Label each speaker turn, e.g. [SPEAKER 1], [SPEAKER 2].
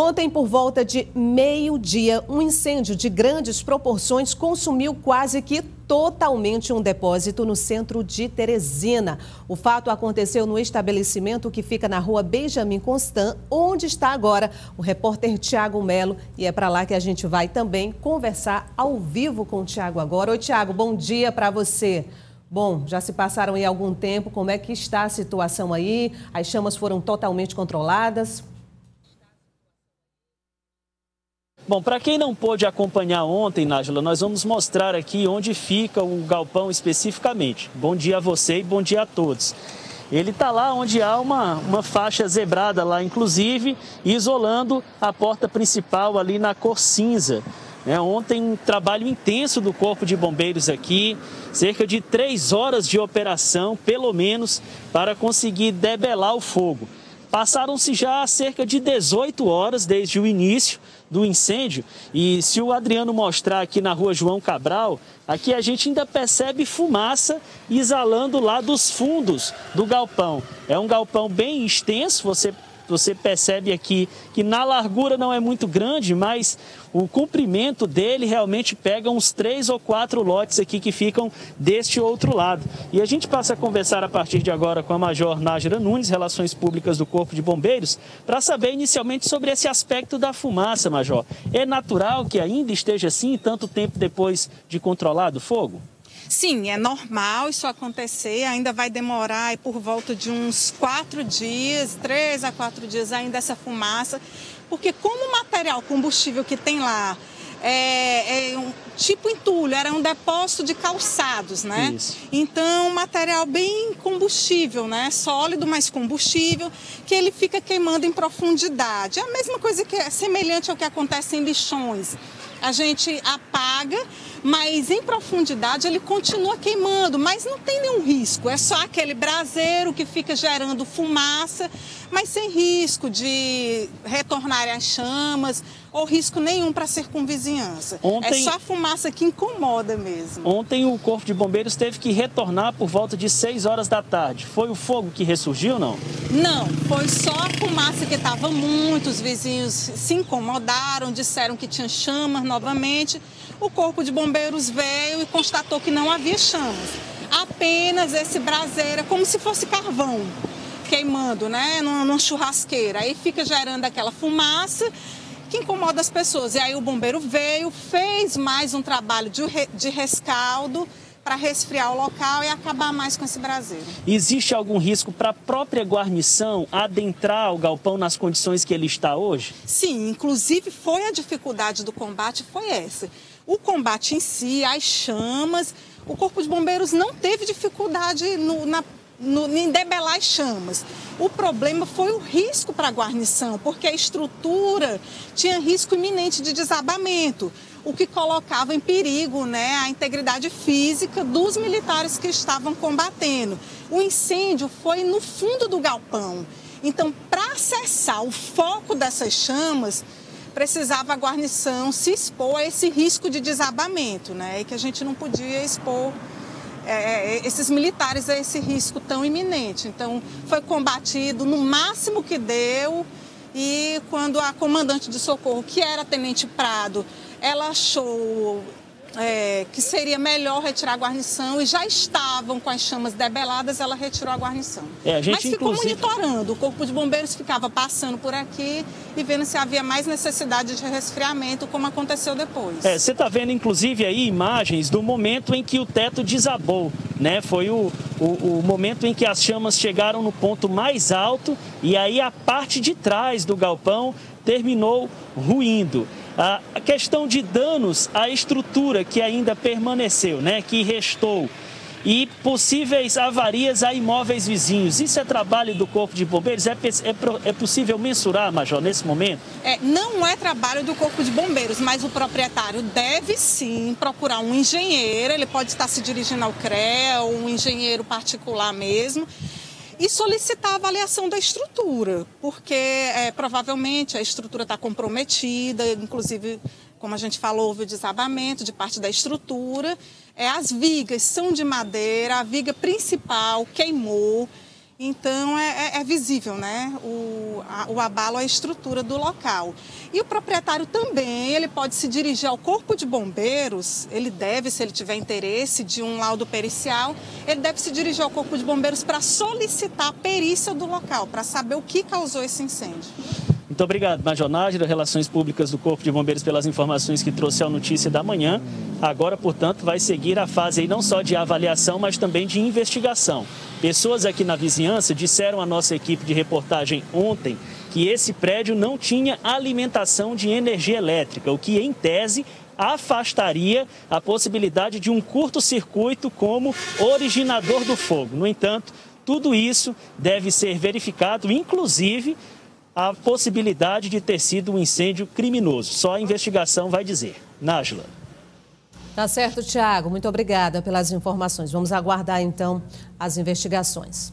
[SPEAKER 1] Ontem, por volta de meio-dia, um incêndio de grandes proporções consumiu quase que totalmente um depósito no centro de Teresina. O fato aconteceu no estabelecimento que fica na rua Benjamin Constant, onde está agora o repórter Tiago Melo. E é para lá que a gente vai também conversar ao vivo com o Tiago agora. Oi, Tiago, bom dia para você. Bom, já se passaram aí algum tempo, como é que está a situação aí? As chamas foram totalmente controladas?
[SPEAKER 2] Bom, para quem não pôde acompanhar ontem, Nájila, nós vamos mostrar aqui onde fica o galpão especificamente. Bom dia a você e bom dia a todos. Ele está lá onde há uma faixa zebrada lá, inclusive, isolando a porta principal ali na cor cinza. Ontem um trabalho intenso do Corpo de Bombeiros aqui, cerca de 3 horas de operação, pelo menos, para conseguir debelar o fogo. Passaram-se já cerca de 18 horas desde o início do incêndio e se o Adriano mostrar aqui na rua João Cabral, aqui a gente ainda percebe fumaça exalando lá dos fundos do galpão. É um galpão bem extenso, você percebe aqui que na largura não é muito grande, mas o comprimento dele realmente pega uns 3 ou 4 lotes aqui que ficam deste outro lado. E a gente passa a conversar a partir de agora com a Major Nájila Nunes, Relações Públicas do Corpo de Bombeiros, para saber inicialmente sobre esse aspecto da fumaça, Major. É natural que ainda esteja assim, tanto tempo depois de controlado o fogo?
[SPEAKER 3] Sim, é normal isso acontecer, ainda vai demorar por volta de uns 4 dias, 3 a 4 dias ainda essa fumaça, porque como o material combustível que tem lá é um tipo entulho, era um depósito de calçados, né?
[SPEAKER 2] Isso.
[SPEAKER 3] Então, material bem combustível, né? Sólido, mas combustível, que ele fica queimando em profundidade. É a mesma coisa que é semelhante ao que acontece em lixões. A gente apaga, mas em profundidade ele continua queimando, mas não tem nenhum risco. É só aquele braseiro que fica gerando fumaça, mas sem risco de retornar às chamas ou risco nenhum para a circunvizinhança. É só a fumaça que incomoda mesmo.
[SPEAKER 2] Ontem o Corpo de Bombeiros teve que retornar por volta de 6 horas da tarde. Foi o fogo que ressurgiu, não?
[SPEAKER 3] Não, foi só a fumaça que estava muito. Os vizinhos se incomodaram, disseram que tinha chamas novamente. O Corpo de Bombeiros veio e constatou que não havia chamas. Apenas esse braseiro, como se fosse carvão queimando, né, numa churrasqueira. Aí fica gerando aquela fumaça que incomoda as pessoas. E aí o bombeiro veio, fez mais um trabalho de rescaldo para resfriar o local e acabar mais com esse braseiro.
[SPEAKER 2] Existe algum risco para a própria guarnição adentrar o galpão nas condições que ele está hoje?
[SPEAKER 3] Sim, inclusive foi a dificuldade do combate, foi essa. O combate em si, as chamas, o Corpo de Bombeiros não teve dificuldade em debelar as chamas. O problema foi o risco para a guarnição, porque a estrutura tinha risco iminente de desabamento, o que colocava em perigo, né, a integridade física dos militares que estavam combatendo. O incêndio foi no fundo do galpão. Então, para acessar o foco dessas chamas, precisava a guarnição se expor a esse risco de desabamento, né, e que a gente não podia expor esses militares a esse risco tão iminente. Então, foi combatido no máximo que deu e quando a comandante de socorro, que era a Tenente Prado, ela achou que seria melhor retirar a guarnição e já estavam com as chamas debeladas, ela retirou a guarnição. Mas ficou monitorando, o Corpo de Bombeiros ficava passando por aqui e vendo se havia mais necessidade de resfriamento, como aconteceu depois.
[SPEAKER 2] Você está vendo, inclusive, aí imagens do momento em que o teto desabou, né? Foi o momento em que as chamas chegaram no ponto mais alto e aí a parte de trás do galpão terminou ruindo. A questão de danos à estrutura que ainda permaneceu, né, que restou, e possíveis avarias a imóveis vizinhos. Isso é trabalho do Corpo de Bombeiros? É possível mensurar, Major, nesse momento?
[SPEAKER 3] Não é trabalho do Corpo de Bombeiros, mas o proprietário deve sim procurar um engenheiro, ele pode estar se dirigindo ao CREA ou um engenheiro particular mesmo, e solicitar a avaliação da estrutura, porque provavelmente a estrutura está comprometida, inclusive, como a gente falou, houve o desabamento de parte da estrutura. As vigas são de madeira, a viga principal queimou Então, é visível, né, o abalo à estrutura do local. E o proprietário também, ele pode se dirigir ao Corpo de Bombeiros, ele deve, se ele tiver interesse de um laudo pericial, ele deve se dirigir ao Corpo de Bombeiros para solicitar a perícia do local, para saber o que causou esse incêndio.
[SPEAKER 2] Muito obrigado, Major Nájila, Relações Públicas do Corpo de Bombeiros, pelas informações que trouxe ao Notícia da Manhã. Agora, portanto, vai seguir a fase aí não só de avaliação, mas também de investigação. Pessoas aqui na vizinhança disseram à nossa equipe de reportagem ontem que esse prédio não tinha alimentação de energia elétrica, o que, em tese, afastaria a possibilidade de um curto-circuito como originador do fogo. No entanto, tudo isso deve ser verificado, inclusive a possibilidade de ter sido um incêndio criminoso. Só a investigação vai dizer. Nájila.
[SPEAKER 1] Tá certo, Tiago. Muito obrigada pelas informações. Vamos aguardar, então, as investigações.